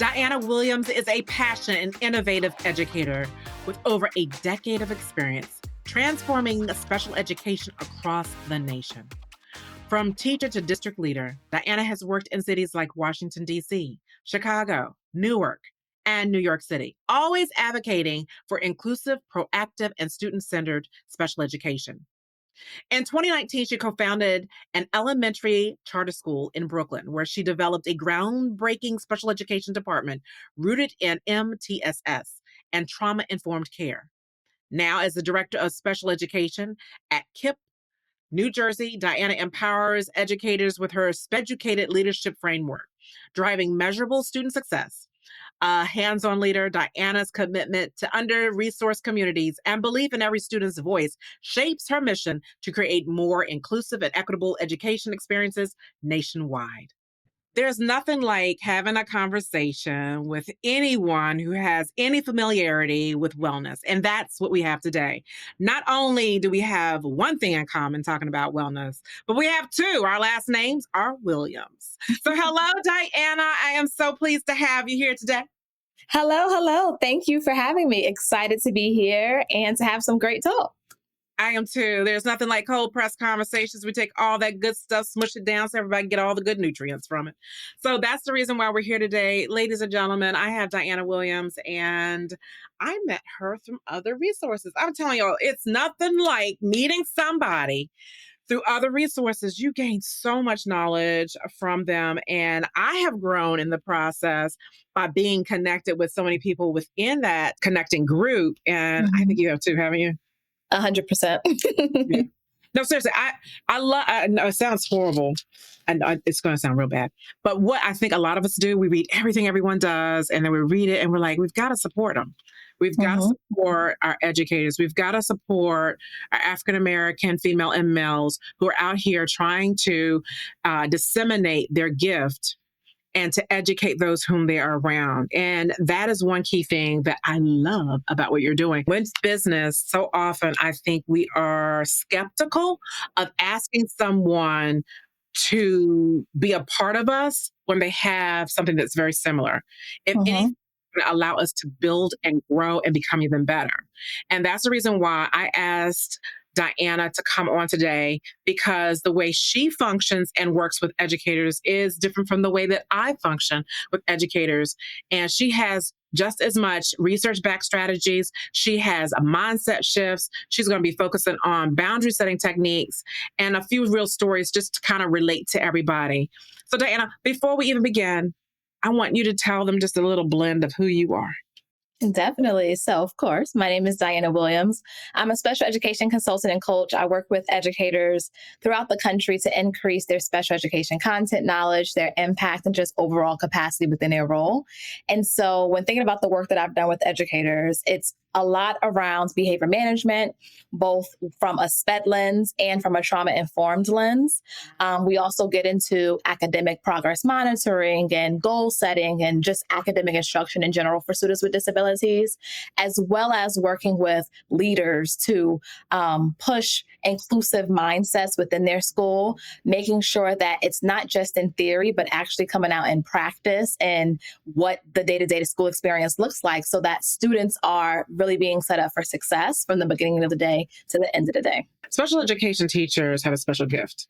Diana Williams is a passionate and innovative educator with over a decade of experience transforming special education across the nation. From teacher to district leader, Diana has worked in cities like Washington, D.C., Chicago, Newark, and New York City, always advocating for inclusive, proactive, and student-centered special education. In 2019, she co founded an elementary charter school in Brooklyn, where she developed a groundbreaking special education department rooted in MTSS and trauma informed care. Now, as the director of special education at KIPP, New Jersey, Diana empowers educators with her SPED leadership framework, driving measurable student success. A hands-on leader, Diana's commitment to under-resourced communities and belief in every student's voice shapes her mission to create more inclusive and equitable education experiences nationwide. There's nothing like having a conversation with anyone who has any familiarity with wellness. And that's what we have today. Not only do we have one thing in common talking about wellness, but we have two. Our last names are Williams. So hello, Diana. I am so pleased to have you here today. Hello. Thank you for having me. Excited to be here and to have some great talk. I am too. There's nothing like cold press conversations. We take all that good stuff, smush it down so everybody can get all the good nutrients from it. So that's the reason why we're here today. Ladies and gentlemen, I have Diana Williams, and I met her from other resources. I'm telling y'all, it's nothing like meeting somebody through other resources. You gain so much knowledge from them. And I have grown in the process by being connected with so many people within that connecting group. And I think you have too, haven't you? 100%. Yeah. No, seriously, I love, I know it sounds horrible and it's going to sound real bad. But what I think a lot of us do, we read everything everyone does and then we read it and we're like, we've got to support them. We've got to support our educators. We've got to support our African-American female and males who are out here trying to disseminate their gift and to educate those whom they are around. And that is one key thing that I love about what you're doing. With business, so often I think we are skeptical of asking someone to be a part of us when they have something that's very similar. If anything, allow us to build and grow and become even better. And that's the reason why I asked Diana to come on today, because the way she functions and works with educators is different from the way that I function with educators. And she has just as much research-backed strategies. She has a mindset shifts. She's going to be focusing on boundary setting techniques and a few real stories just to kind of relate to everybody. So Diana, before we even begin, I want you to tell them just a little blend of who you are. Definitely. So, of course, my name is Diana Williams. I'm a special education consultant and coach. I work with educators throughout the country to increase their special education content knowledge, their impact, and just overall capacity within their role. And so when thinking about the work that I've done with educators, it's a lot around behavior management, both from a SPED lens and from a trauma-informed lens. We also get into academic progress monitoring and goal setting and just academic instruction in general for students with disabilities, as well as working with leaders to push inclusive mindsets within their school, making sure that it's not just in theory, but actually coming out in practice and what the day-to-day school experience looks like so that students are really being set up for success from the beginning of the day to the end of the day. Special education teachers have a special gift.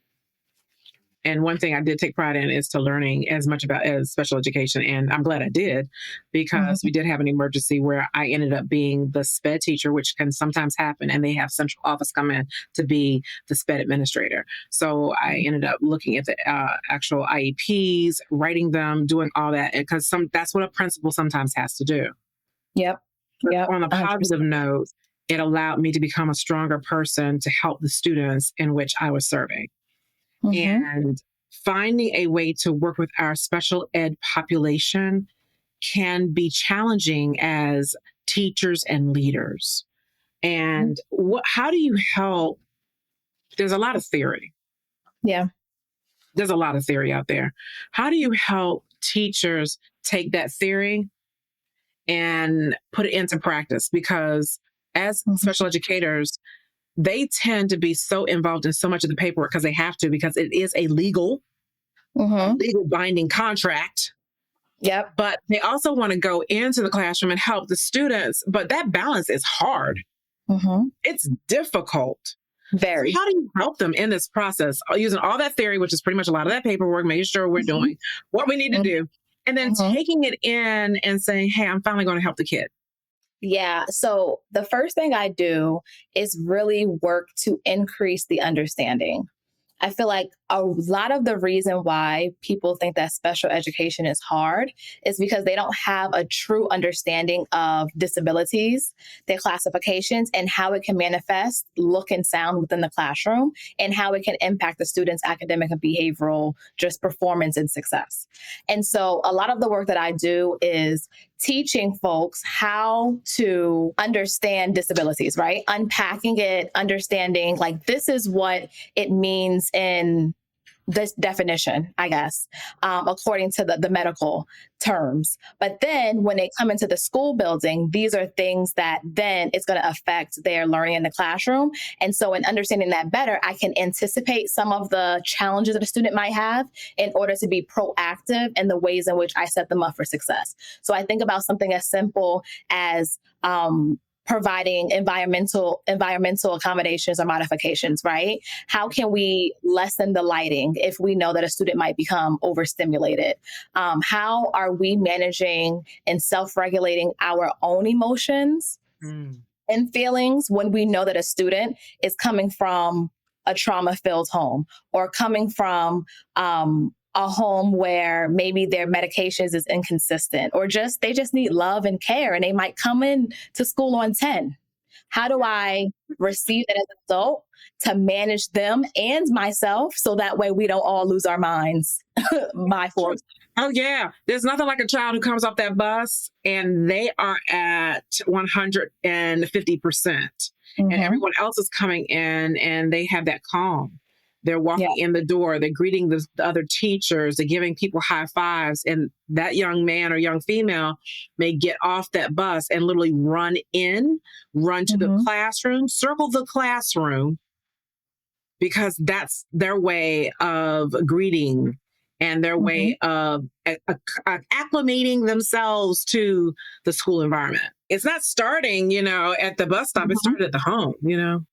And one thing I did take pride in is to learning as much about as special education. And I'm glad I did, because we did have an emergency where I ended up being the SPED teacher, which can sometimes happen. And they have central office come in to be the SPED administrator. So I ended up looking at the actual IEPs, writing them, doing all that, because that's what a principal sometimes has to do. Yep. On a positive note, it allowed me to become a stronger person to help the students in which I was serving. And finding a way to work with our special ed population can be challenging as teachers and leaders. And how do you help? There's a lot of theory. Yeah. There's a lot of theory out there. How do you help teachers take that theory and put it into practice? Because as special educators, they tend to be so involved in so much of the paperwork because they have to, because it is a legal binding contract Yep. but they also want to go into the classroom and help the students. But that balance is hard. Mm-hmm. It's difficult. Very. So how do you help them in this process using all that theory, which is pretty much a lot of that paperwork, making sure we're doing what we need to do, and then taking it in and saying, hey, I'm finally going to help the kid? Yeah. So the first thing I do is really work to increase the understanding. I feel like a lot of the reason why people think that special education is hard is because they don't have a true understanding of disabilities, their classifications, and how it can manifest, look, and sound within the classroom, and how it can impact the student's academic and behavioral just performance and success. And so a lot of the work that I do is teaching folks how to understand disabilities, right? Unpacking it, understanding like this is what it means in this definition, I guess, according to the medical terms. But then when they come into the school building, these are things that then it's going to affect their learning in the classroom. And so in understanding that better, I can anticipate some of the challenges that a student might have in order to be proactive in the ways in which I set them up for success. So I think about something as simple as providing environmental accommodations or modifications, right? How can we lessen the lighting if we know that a student might become overstimulated? How are we managing and self-regulating our own emotions and feelings when we know that a student is coming from a trauma-filled home or coming from a home where maybe their medications is inconsistent or they just need love and care and they might come in to school on 10. How do I receive it as an adult to manage them and myself so that way we don't all lose our minds by force? Oh, yeah. There's nothing like a child who comes off that bus and they are at 150%. And everyone else is coming in and they have that calm. They're walking in the door. They're greeting the other teachers. They're giving people high fives. And that young man or young female may get off that bus and literally run to the classroom, circle the classroom, because that's their way of greeting and their way of acclimating themselves to the school environment. It's not starting, at the bus stop. It started at the home,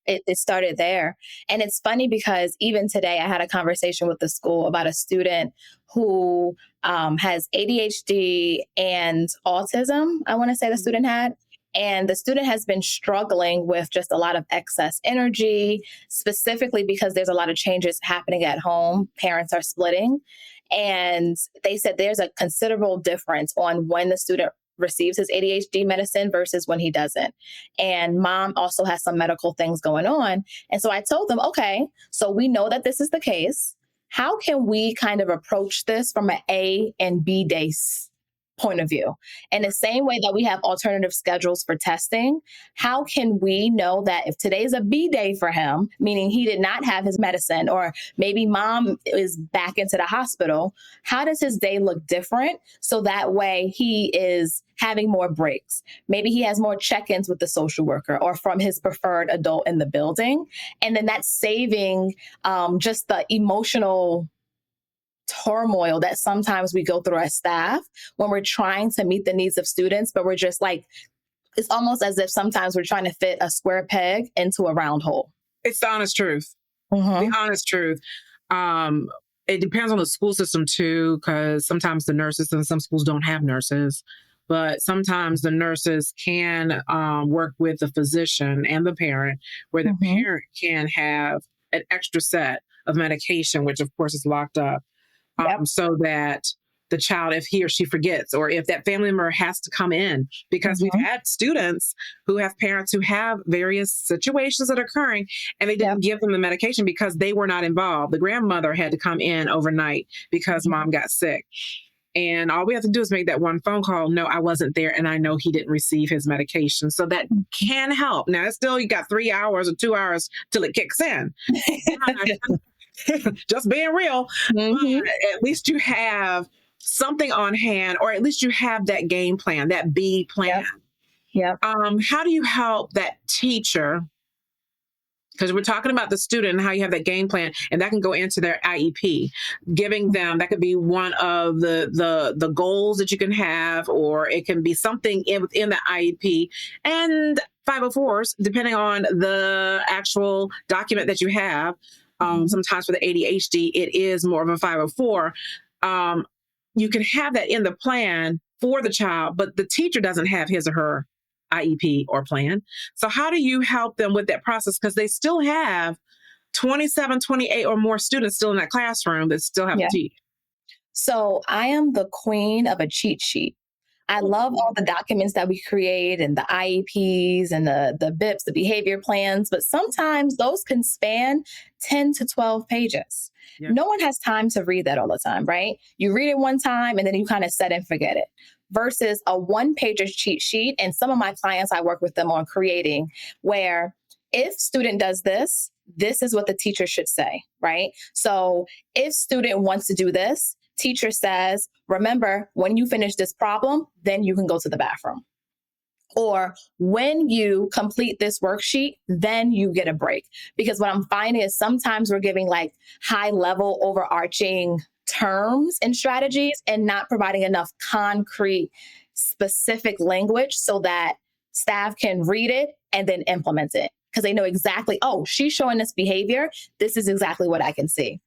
It started there. And it's funny because even today I had a conversation with the school about a student who has ADHD and autism, I want to say the student had. And the student has been struggling with just a lot of excess energy, specifically because there's a lot of changes happening at home. Parents are splitting. And they said there's a considerable difference on when the student receives his ADHD medicine versus when he doesn't. And mom also has some medical things going on. And so I told them, okay, so we know that this is the case. How can we kind of approach this from an A and B day point of view? In the same way that we have alternative schedules for testing, how can we know that if today's a B day for him, meaning he did not have his medicine, or maybe mom is back into the hospital, how does his day look different? So that way he is having more breaks. Maybe he has more check-ins with the social worker or from his preferred adult in the building. And then that's saving just the emotional turmoil that sometimes we go through as staff when we're trying to meet the needs of students, but we're just like, it's almost as if sometimes we're trying to fit a square peg into a round hole. It's the honest truth. The honest truth. It depends on the school system too, because sometimes the nurses and some schools don't have nurses, but sometimes the nurses can work with the physician and the parent, where the parent can have an extra set of medication, which of course is locked up. So that the child, if he or she forgets, or if that family member has to come in, because we've had students who have parents who have various situations that are occurring and they didn't give them the medication because they were not involved. The grandmother had to come in overnight because mom got sick. And all we have to do is make that one phone call. No, I wasn't there. And I know he didn't receive his medication. So that can help. Now, it's still, you got 3 hours or 2 hours till it kicks in. Just being real. But at least you have something on hand, or at least you have that game plan, that B plan. How do you help that teacher Because we're talking about the student and how you have that game plan, and that can go into their IEP, giving them, that could be one of the goals that you can have, or it can be something within the IEP and 504s, depending on the actual document that you have. Sometimes for the ADHD, it is more of a 504. You can have that in the plan for the child, but the teacher doesn't have his or her IEP or plan. So how do you help them with that process? Because they still have 27, 28 or more students still in that classroom that still have to teach. So I am the queen of a cheat sheet. I love all the documents that we create and the IEPs and the BIPs, the behavior plans, but sometimes those can span 10 to 12 pages. Yeah. No one has time to read that all the time, right? You read it one time and then you kind of set and forget it. Versus a one-pager cheat sheet. And some of my clients, I work with them on creating where if student does this, this is what the teacher should say, right? So if student wants to do this, teacher says, remember, when you finish this problem, then you can go to the bathroom. Or when you complete this worksheet, then you get a break. Because what I'm finding is sometimes we're giving like high level overarching terms and strategies and not providing enough concrete, specific language so that staff can read it and then implement it. Because they know exactly, oh, she's showing this behavior. This is exactly what I can see.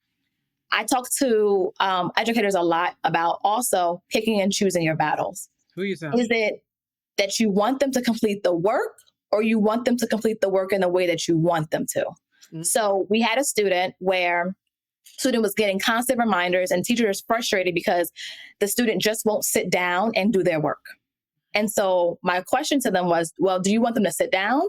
I talk to educators a lot about also picking and choosing your battles. Who you sound? Is it that you want them to complete the work or you want them to complete the work in the way that you want them to? Mm-hmm. So we had a student where student was getting constant reminders and teacher is frustrated because the student just won't sit down and do their work. And so my question to them was, well, do you want them to sit down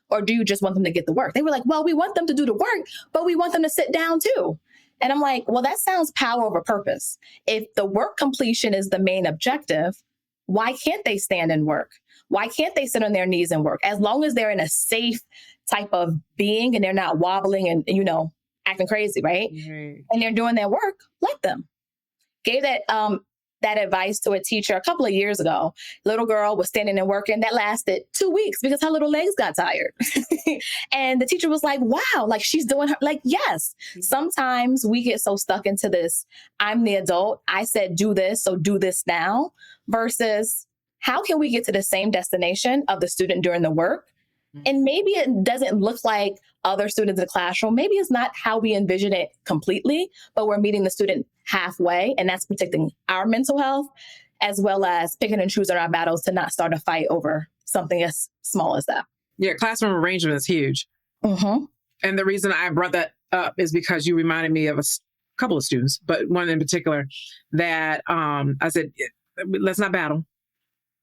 or do you just want them to get the work? They were like, well, we want them to do the work, but we want them to sit down too. And I'm like, well, that sounds power over purpose. If the work completion is the main objective, why can't they stand and work? Why can't they sit on their knees and work? As long as they're in a safe type of being and they're not wobbling and, acting crazy, right? Mm-hmm. And they're doing their work, let them. Gave that advice to a teacher a couple of years ago. Little girl was standing and working. That lasted 2 weeks because her little legs got tired. And the teacher was like, wow, like she's doing her, like, yes. Mm-hmm. Sometimes we get so stuck into this, I'm the adult, I said, do this, so do this now, versus how can we get to the same destination of the student during the work? Mm-hmm. And maybe it doesn't look like other students in the classroom. Maybe it's not how we envision it completely, but we're meeting the student halfway, and that's protecting our mental health, as well as picking and choosing our battles to not start a fight over something as small as that. Yeah, classroom arrangement is huge. Mm-hmm. And the reason I brought that up is because you reminded me of a couple of students, but one in particular that I said, let's not battle.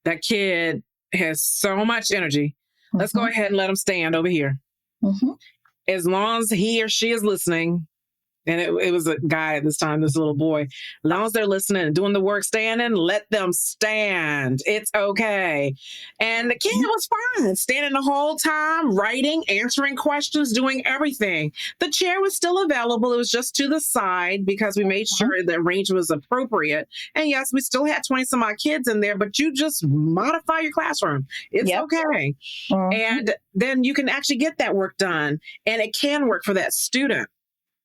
That kid has so much energy. Mm-hmm. Let's go ahead and let him stand over here. Mm-hmm. As long as he or she is listening, and it was a guy at this time, this little boy, as long as they're listening and doing the work, standing, let them stand. It's okay. And the kid was fine, standing the whole time, writing, answering questions, doing everything. The chair was still available. It was just to the side because we made sure the range was appropriate. And yes, we still had 20 some odd kids in there, but you just modify your classroom. It's okay. And then you can actually get that work done. And it can work for that student.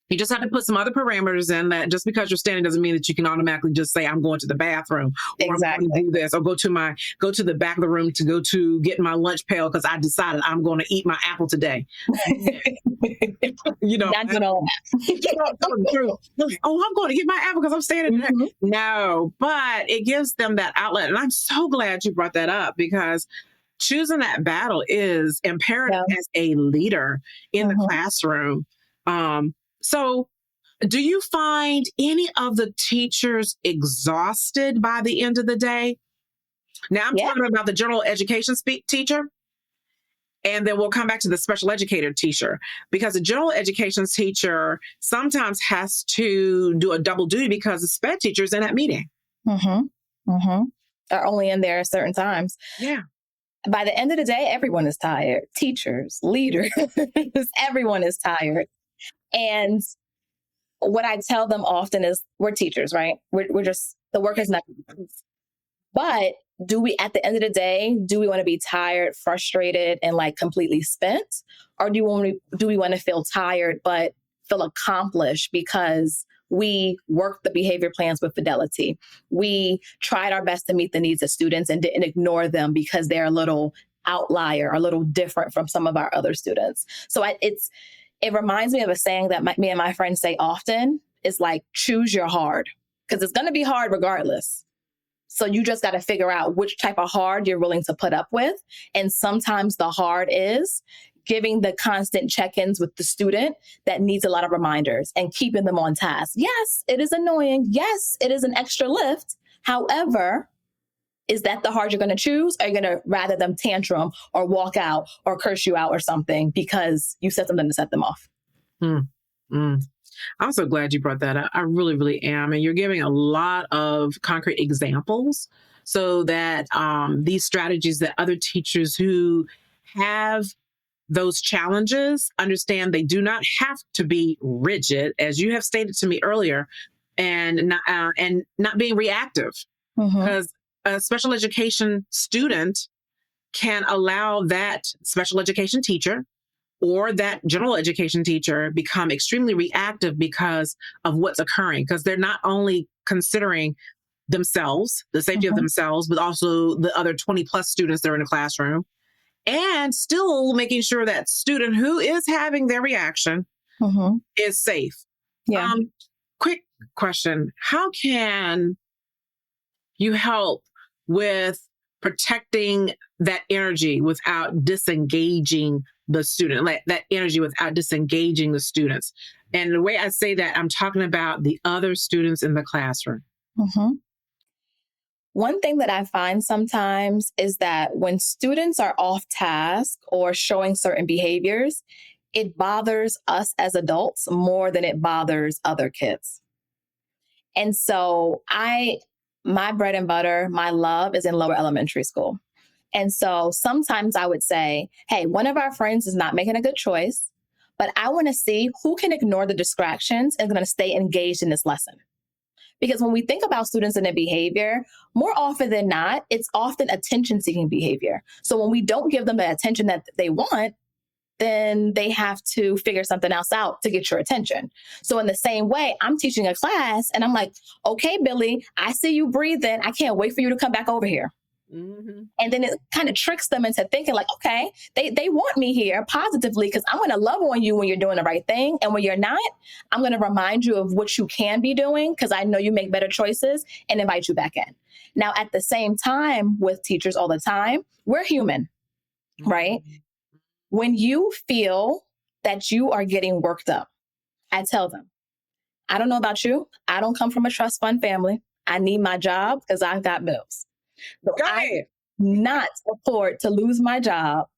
You just have to put some other parameters in that just because you're standing doesn't mean that you can automatically just say, I'm going to the bathroom or I'm going to do this or go to the back of the room to go to get my lunch pail because I decided I'm going to eat my apple today. Not good all that. Oh, I'm going to get my apple because I'm standing there. Mm-hmm. No, but it gives them that outlet. And I'm so glad you brought that up because choosing that battle is imperative as a leader in the classroom. So do you find any of the teachers exhausted by the end of the day? Now I'm talking about the general education teacher, and then we'll come back to the special educator teacher, because the general education teacher sometimes has to do a double duty because the SPED teacher is in that meeting. Mm-hmm. Mm-hmm. Are only in there at certain times. Yeah. By the end of the day, everyone is tired. Teachers, leaders, everyone is tired. And what I tell them often is we're teachers, right? We're just, the work is not, but do we, at the end of the day, do we want to be tired, frustrated, and like completely spent? Or do we want to feel tired, but feel accomplished because we worked the behavior plans with fidelity? We tried our best to meet the needs of students and didn't ignore them because they're a little outlier, a little different from some of our other students. So it reminds me of a saying that me and my friends say often, is like, choose your hard, because it's going to be hard regardless. So you just got to figure out which type of hard you're willing to put up with. And sometimes the hard is giving the constant check-ins with the student that needs a lot of reminders and keeping them on task. Yes, it is annoying. Yes, it is an extra lift. However, is that the hard you're going to choose? Or are you going to rather them tantrum or walk out or curse you out or something because you said something to set them off? I'm so glad you brought that up. I really, really am. And you're giving a lot of concrete examples so that these strategies that other teachers who have those challenges understand they do not have to be rigid, as you have stated to me earlier, and not being reactive. Because a special education student can allow that special education teacher or that general education teacher become extremely reactive because of what's occurring, because they're not only considering themselves, the safety of themselves, but also the other 20 plus students that are in the classroom, and still making sure that student who is having their reaction is safe. Yeah. Quick question. How can you help with protecting that energy without disengaging the student, like that energy without disengaging the students? And the way I say that, I'm talking about the other students in the classroom. One thing that I find sometimes is that when students are off task or showing certain behaviors, it bothers us as adults more than it bothers other kids. And so my bread and butter, my love is in lower elementary school. And so sometimes I would say, hey, one of our friends is not making a good choice, but I want to see who can ignore the distractions and is going to stay engaged in this lesson. Because when we think about students and their behavior, more often than not, it's often attention-seeking behavior. So when we don't give them the attention that they want, then they have to figure something else out to get your attention. So in the same way, I'm teaching a class and I'm like, okay, Billy, I see you breathing. I can't wait for you to come back over here. And then it kind of tricks them into thinking like, okay, they want me here positively because I'm going to love on you when you're doing the right thing. And when you're not, I'm going to remind you of what you can be doing because I know you make better choices and invite you back in. Now, at the same time, with teachers all the time, we're human, right? When you feel that you are getting worked up, I tell them, I don't know about you. I don't come from a trust fund family. I need my job because I've got bills. So I not afford to lose my job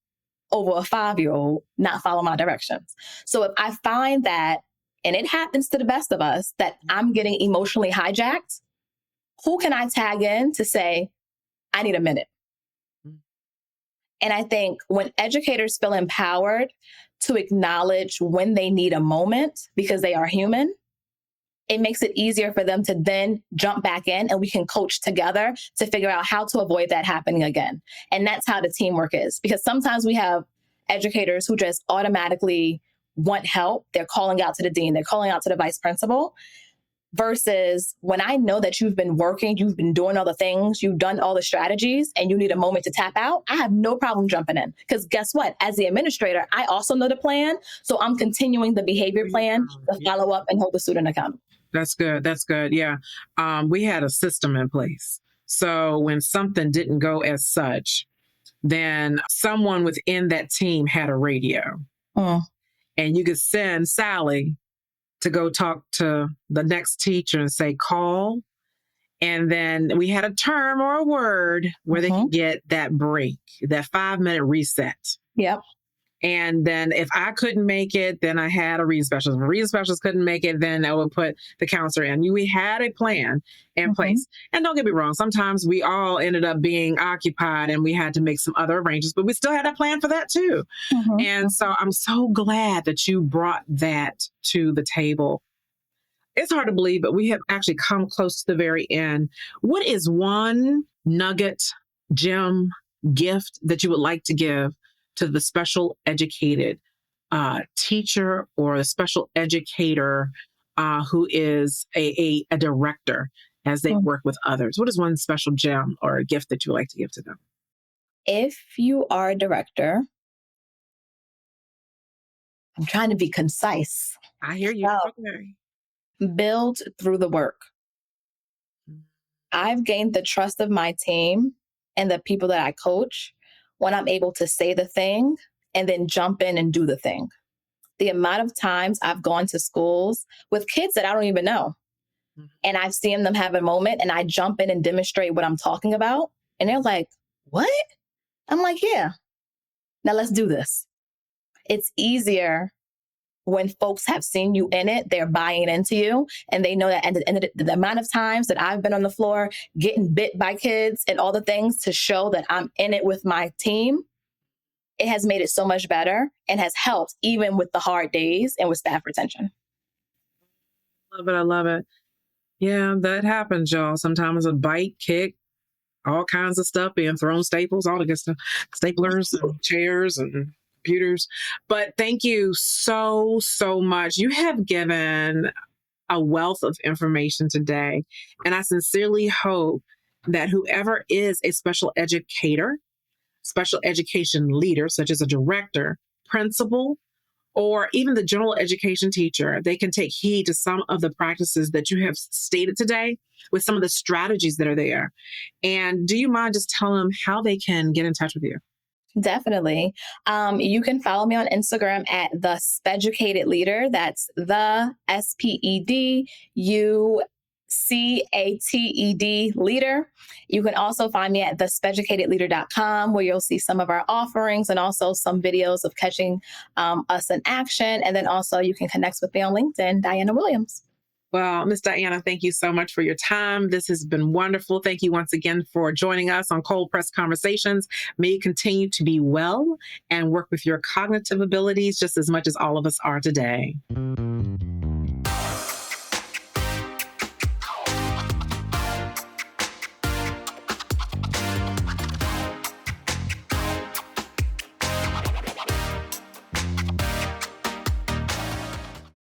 over a 5-year-old not follow my directions. So if I find that, and it happens to the best of us, that I'm getting emotionally hijacked, who can I tag in to say, I need a minute? And I think when educators feel empowered to acknowledge when they need a moment because they are human, it makes it easier for them to then jump back in and we can coach together to figure out how to avoid that happening again. And that's how the teamwork is. Because sometimes we have educators who just automatically want help. They're calling out to the dean, they're calling out to the vice principal. Versus when I know that you've been working, you've been doing all the things, you've done all the strategies, and you need a moment to tap out, I have no problem jumping in. Because guess what? As the administrator, I also know the plan. So I'm continuing the behavior plan to follow up and hold the student accountable. That's good. That's good. Yeah. We had a system in place. So when something didn't go as such, then someone within that team had a radio. And you could send Sally to go talk to the next teacher and say, call. And then we had a term or a word where they could get that break, that 5-minute reset. Yep. And then if I couldn't make it, then I had a reading specialist. If a reading specialist couldn't make it, then I would put the counselor in. We had a plan in place. And don't get me wrong, sometimes we all ended up being occupied and we had to make some other arrangements, but we still had a plan for that too. And so I'm so glad that you brought that to the table. It's hard to believe, but we have actually come close to the very end. What is one nugget gem, gift that you would like to give to the special educated teacher or a special educator who is a director as they work with others? What is one special gem or a gift that you would like to give to them? If you are a director, I'm trying to be concise. I hear you. So, Okay. build through the work. I've gained the trust of my team and the people that I coach when I'm able to say the thing and then jump in and do the thing. The amount of times I've gone to schools with kids that I don't even know, and I've seen them have a moment and I jump in and demonstrate what I'm talking about. And they're like, what? I'm like, yeah, now let's do this. It's easier when folks have seen you in it, they're buying into you, and they know that at the end of the amount of times that I've been on the floor getting bit by kids and all the things to show that I'm in it with my team, it has made it so much better and has helped even with the hard days and with staff retention. Love it. I love it. Yeah, that happens, y'all. Sometimes a bite, kick, all kinds of stuff being thrown, staples, all the good stuff, staplers and chairs and computers. But thank you so, so much. You have given a wealth of information today. And I sincerely hope that whoever is a special educator, special education leader, such as a director, principal, or even the general education teacher, they can take heed to some of the practices that you have stated today with some of the strategies that are there. And do you mind just telling them how they can get in touch with you? Definitely. You can follow me on Instagram at the Speducated Leader. That's the SPEDUCATED Leader. You can also find me at thespeducatedleader.com, where you'll see some of our offerings and also some videos of catching us in action. And then also you can connect with me on LinkedIn, Diana Williams. Well, Ms. Diana, thank you so much for your time. This has been wonderful. Thank you once again for joining us on Cold Press Conversations. May you continue to be well and work with your cognitive abilities just as much as all of us are today.